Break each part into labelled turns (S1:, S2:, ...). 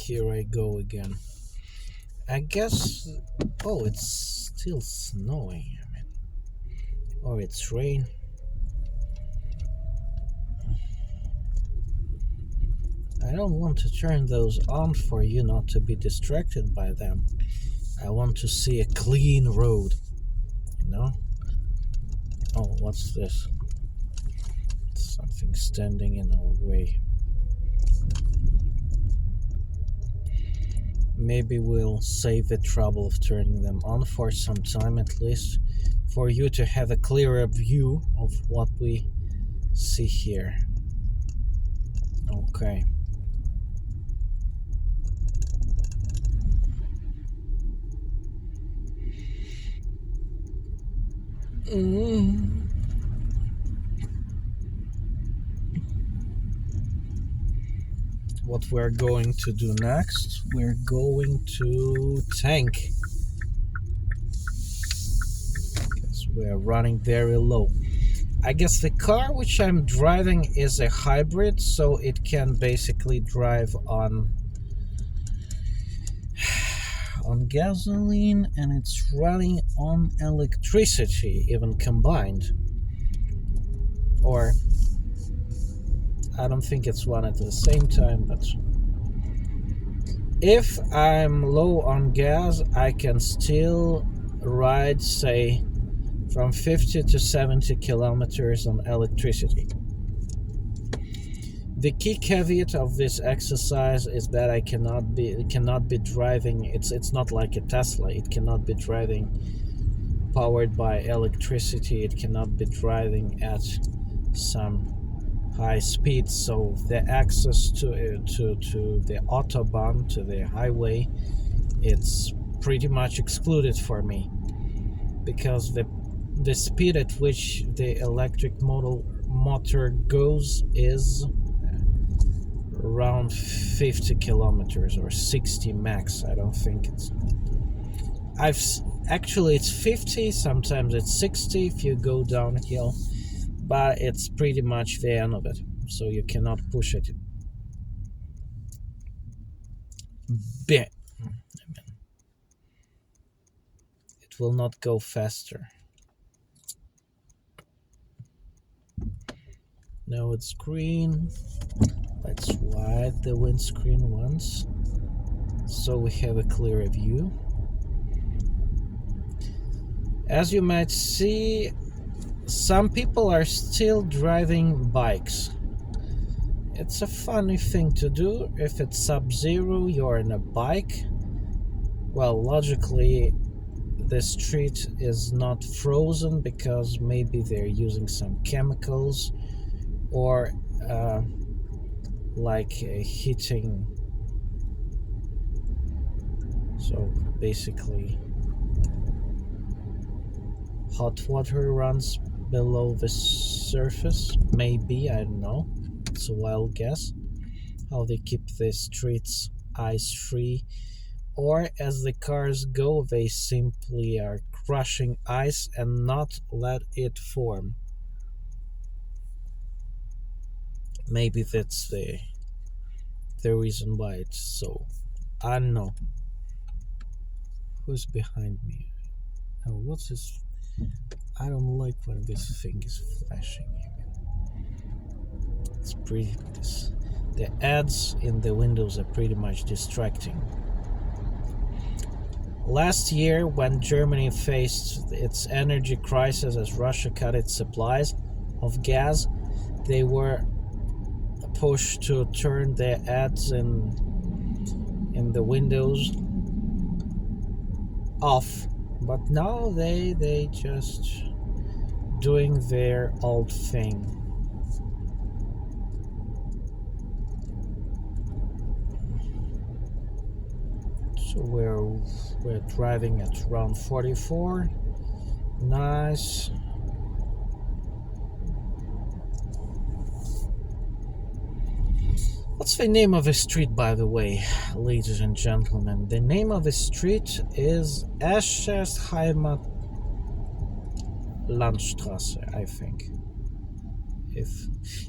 S1: Here I go again. I guess. Oh, it's still snowing. Or it's rain. I don't want to turn those on for you not to be distracted by them. I want to see a clean road. You know? Oh, what's this? Something standing in our way. Maybe we'll save the trouble of turning them on for some time at least, for you to have a clearer view of what we see here. Okay. What we're going to do next, we're going to tank. Because we're running very low. I guess the car which I'm driving is a hybrid, so it can basically drive on gasoline, and it's running on electricity, even combined. Or I don't think it's one at the same time, but if I'm low on gas, I can still ride, say, from 50 to 70 kilometers on electricity. The key caveat of this exercise is that it cannot be driving. It's not like a Tesla. It cannot be driving powered by electricity. It cannot be driving at some high speed. So the access to the autobahn, to the highway, it's pretty much excluded for me, because the speed at which the electric motor goes is around 50 kilometers or 60 max. I don't think it's it's 50, sometimes it's 60 if you go downhill, but it's pretty much the end of it, so you cannot push it bit. It will not go faster. Now it's green. Let's wipe the windscreen once, so we have a clearer view. As you might see, some people are still driving bikes. It's a funny thing to do. If it's sub-zero, you're in a bike. Well, logically, the street is not frozen because maybe they're using some chemicals or like heating. So basically, hot water runs below the surface. Maybe, I don't know. It's a wild guess. How they keep the streets ice-free. Or as the cars go, they simply are crushing ice and not let it form. Maybe that's the reason why it's so. I don't know. Who's behind me? Oh, what's this? I don't like when this thing is flashing. It's pretty. The ads in the windows are pretty much distracting. Last year, when Germany faced its energy crisis as Russia cut its supplies of gas, they were pushed to turn their ads in the windows off. But now they just doing their old thing. So we're driving at around 44. Nice. What's the name of the street, by the way, ladies and gentlemen? The name of the street is Eschersheimer Landstraße, I think.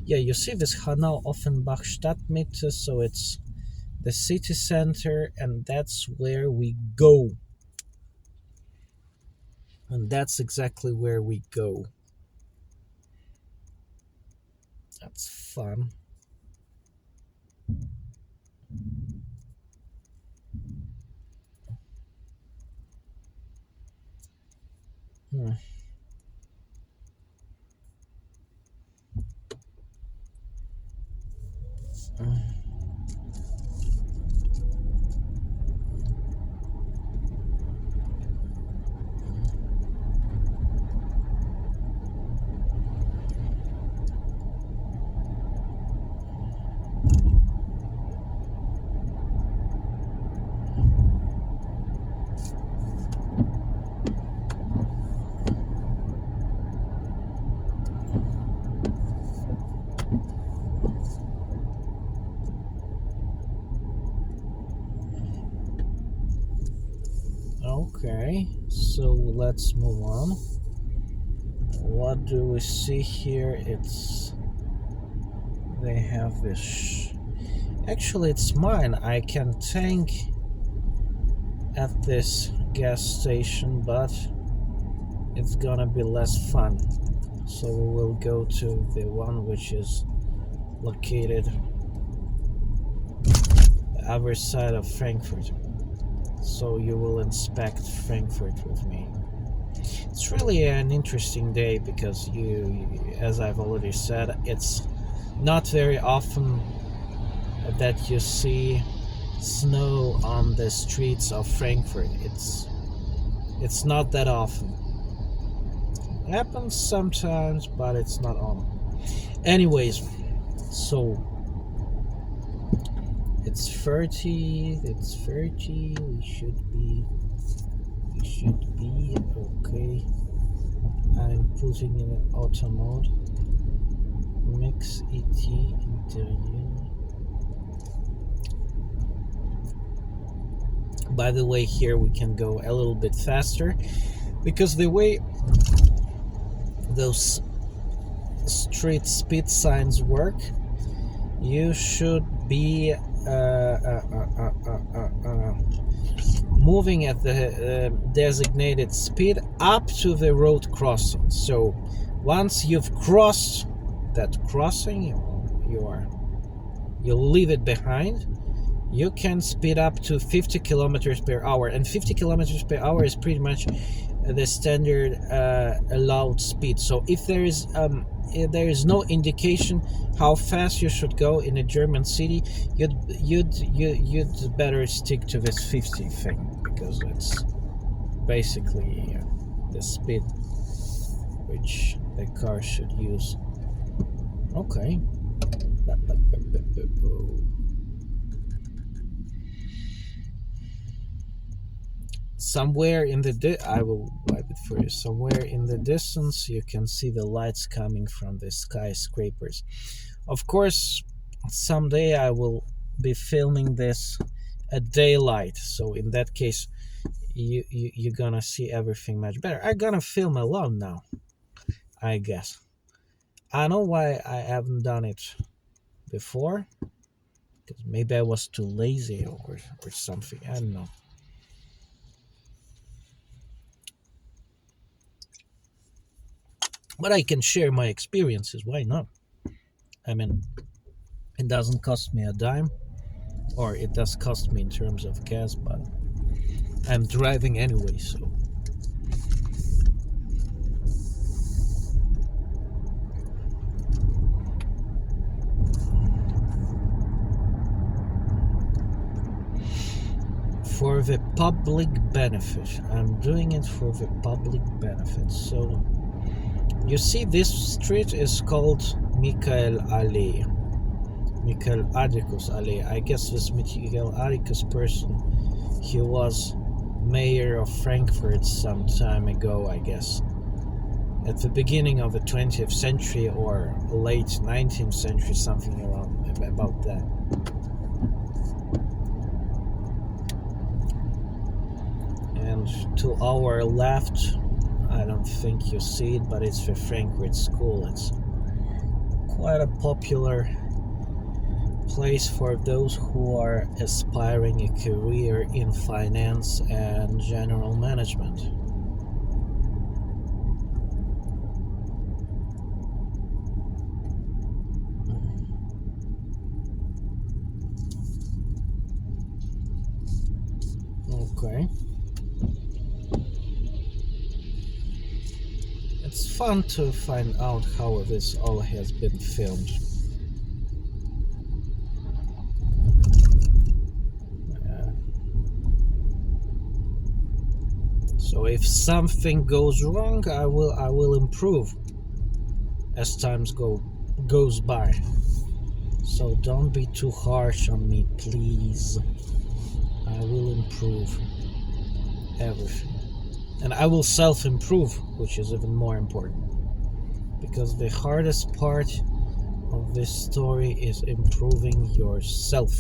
S1: You see this Hanau Offenbach Stadtmitte, so it's the city center, and that's where we go. And that's exactly where we go. That's fun. Hmm. Okay, so let's move on. What do we see here? They have this. Actually, it's mine. I can tank at this gas station, but it's gonna be less fun. So we will go to the one which is located the other side of Frankfurt. So you will inspect Frankfurt with me. It's really an interesting day because as I've already said, it's not very often that you see snow on the streets of Frankfurt. It's not that often. It happens sometimes, but it's not often. Anyways, so it's 30. It's 30. We should be okay. I'm putting in an auto mode. Mix ET interior. By the way, here we can go a little bit faster because the way those street speed signs work, you should be moving at the designated speed up to the road crossing. So once you've crossed that crossing, you'll leave it behind. You can speed up to 50 kilometers per hour, and 50 kilometers per hour is pretty much the standard allowed speed. So if there is no indication how fast you should go in a German city, you'd better stick to this 50 thing, because it's basically the speed which the car should use. Okay. Somewhere in the I will wipe it for you. Somewhere in the distance, you can see the lights coming from the skyscrapers. Of course, someday I will be filming this at daylight. So in that case, you're gonna see everything much better. I'm gonna film alone now, I guess. I know why I haven't done it before. Because maybe I was too lazy or something. I don't know. But I can share my experiences. Why not? I mean, it doesn't cost me a dime, or it does cost me in terms of gas, but I'm driving anyway, so. For the public benefit. I'm doing it for the public benefit. So, you see, this street is called Michael Allee. Michael Adicus Allee. I guess this Michael Adicus person, he was mayor of Frankfurt some time ago, I guess. At the beginning of the 20th century or late 19th century, something around about that. And to our left, I don't think you see it, but it's the Frankfurt School. It's quite a popular place for those who are aspiring a career in finance and general management. Okay. It's fun to find out how this all has been filmed. So if something goes wrong, I will improve as goes by. So don't be too harsh on me, please. I will improve everything. And I will self-improve, which is even more important. Because the hardest part of this story is improving yourself.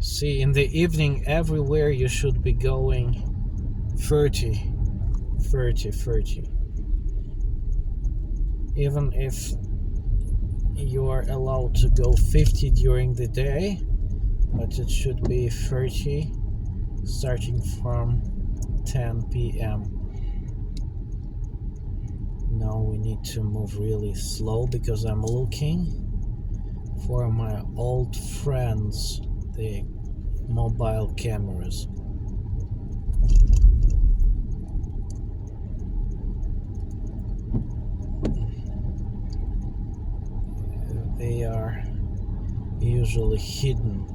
S1: See, in the evening, everywhere you should be going 30, 30, 30. Even if you are allowed to go 50 during the day, but it should be 30 starting from 10 p.m. Now we need to move really slow because I'm looking for my old friends, the mobile cameras. They are usually hidden.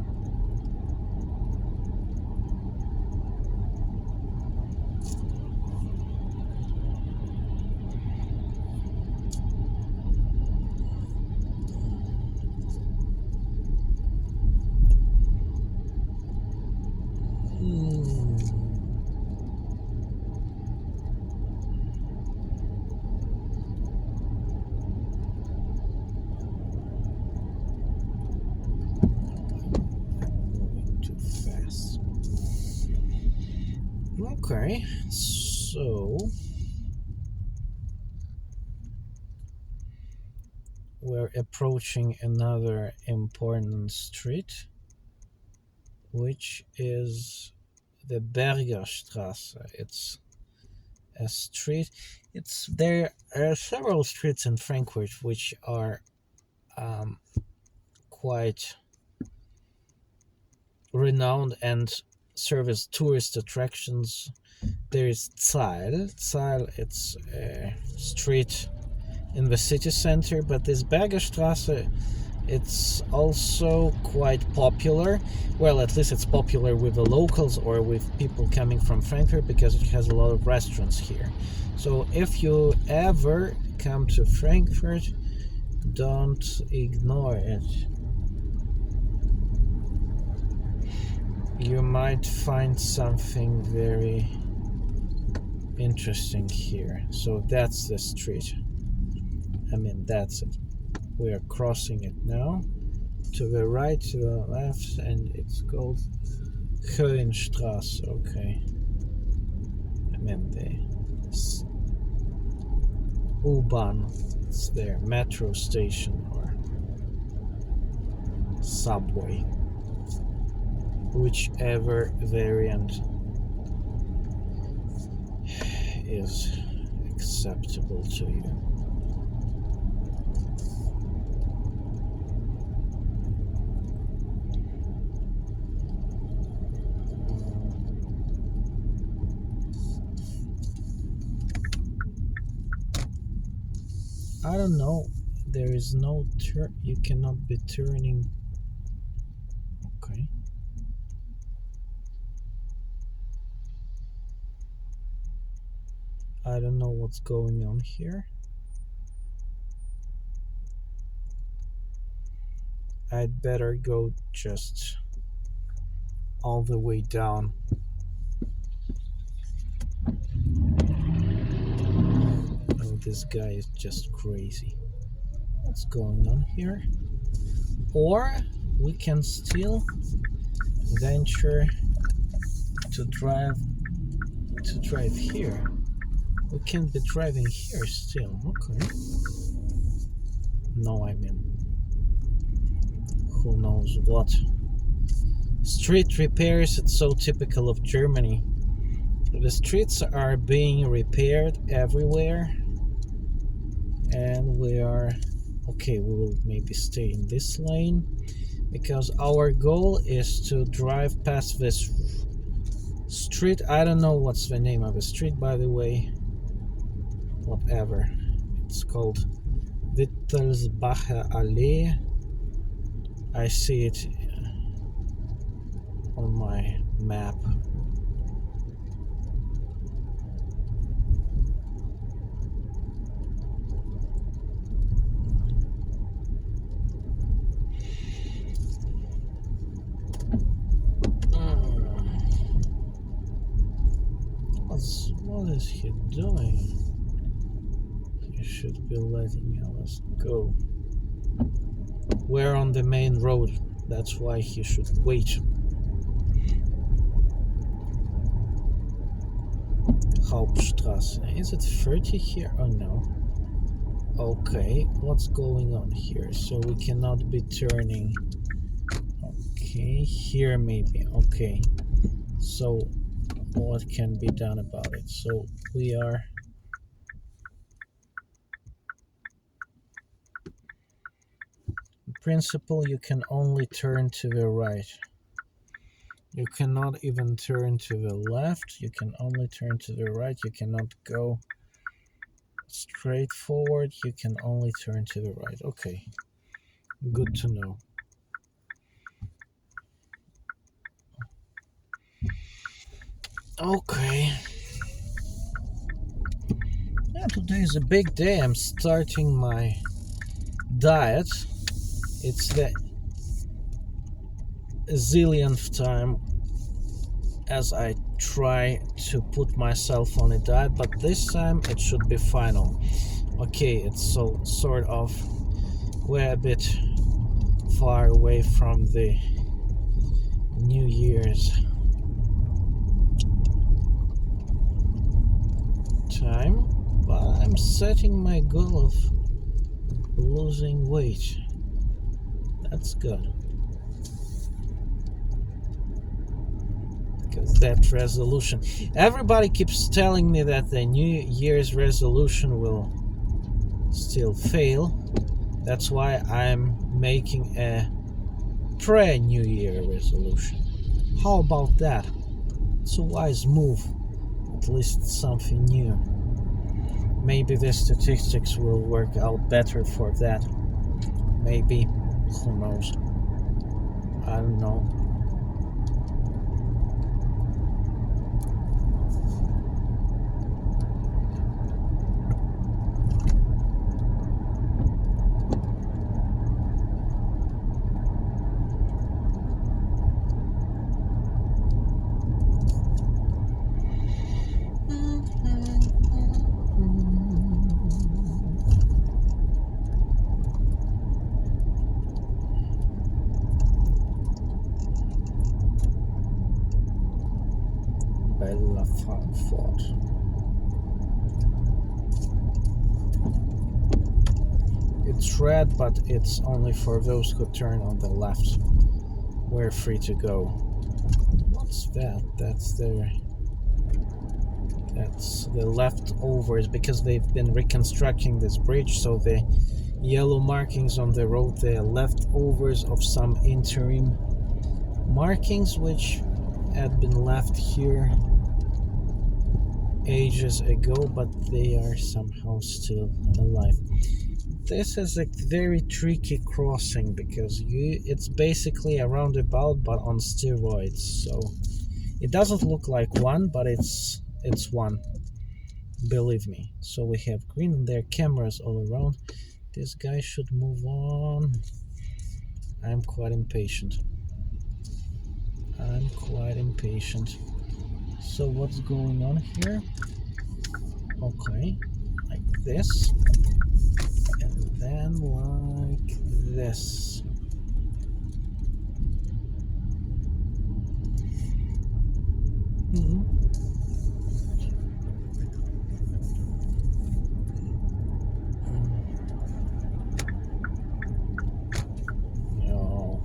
S1: Okay, so we're approaching another important street, which is the Bergerstraße. It's a street. There are several streets in Frankfurt which are quite renowned and serve as tourist attractions. There is Zahl. Zahl, it's a street in the city center, but this Bergerstraße, it's also quite popular. Well, at least it's popular with the locals or with people coming from Frankfurt because it has a lot of restaurants here. So if you ever come to Frankfurt, don't ignore it. You might find something very interesting here. So that's the street. That's it. We are crossing it now. To the right, to the left, and it's called Höhenstraße. Okay. The U-Bahn. It's their metro station or subway. Whichever variant is acceptable to you. I don't know. There is no turn. You cannot be turning. Okay. I don't know what's going on here. I'd better go just all the way down. Oh, this guy is just crazy. What's going on here? Or we can still venture to drive here. We can be driving here still. Okay. No, I mean, who knows what. Street repairs, it's so typical of Germany. The streets are being repaired everywhere, and we are okay. We will maybe stay in this lane because our goal is to drive past this street. I don't know what's the name of the street, by the way. Whatever. It's called Wittelsbacher Allee. I see it on my map. What is he doing? He should be letting us go. We're on the main road. That's why he should wait. Hauptstraße. Is it 30 here? Oh no. Okay, what's going on here? So we cannot be turning. Okay, here maybe. Okay. So what can be done about it? So we are in principle you can only turn to the right. You cannot even turn to the left. You can only turn to the right. You cannot go straight forward. You can only turn to the right. Okay, good to know. Okay. Yeah, today is a big day. I'm starting my diet. It's the zillionth time as I try to put myself on a diet, but this time it should be final. Okay, it's so sort of we're a bit far away from the New Year's time, but I'm setting my goal of losing weight. That's good. Because that resolution, everybody keeps telling me that the New Year's resolution will still fail. That's why I'm making a pre-New Year resolution. How about that? It's a wise move. At least something new. Maybe the statistics will work out better for that. Maybe. Who knows? I don't know. Frankfurt. It's red, but it's only for those who turn on the left. We're free to go. What's that? That's the leftovers, because they've been reconstructing this bridge, so the yellow markings on the road, they are leftovers of some interim markings which had been left here ages ago, but they are somehow still alive. This is a very tricky crossing because it's basically a roundabout but on steroids, so it doesn't look like one, but it's one. believe me. So we have green and there are cameras all around. This guy should move on. I'm quite impatient. I'm quite impatient. So what's going on here? Okay, like this, and then like this. Hmm. No.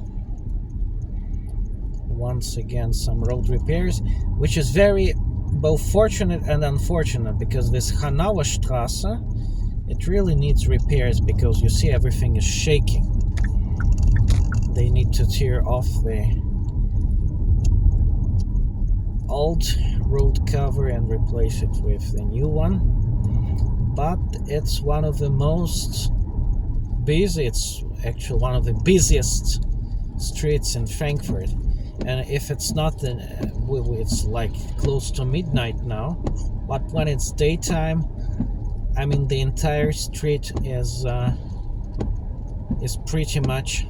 S1: Once again, some road repairs, which is very both fortunate and unfortunate because this Hanauer Strasse, it really needs repairs because you see everything is shaking. They need to tear off the old road cover and replace it with the new one. But it's one of the most busy, it's actually one of the busiest streets in Frankfurt. And if it's not, then it's like close to midnight now. But when it's daytime, I mean the entire street is pretty much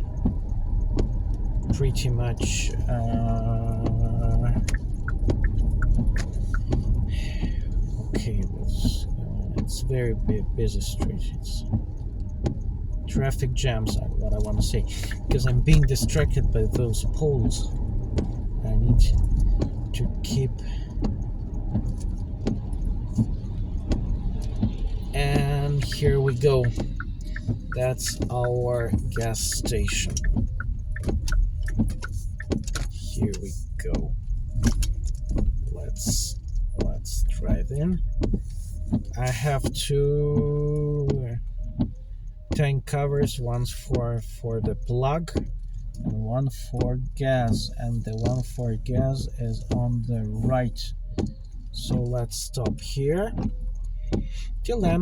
S1: okay. It's very busy street. It's traffic jams. What I want to say, because I'm being distracted by those poles. I need to keep. And here we go. That's our gas station. Here we go. Let's drive in. I have two tank covers, one for the plug and one for gas, and the one for gas is on the right. So let's stop here. Till then.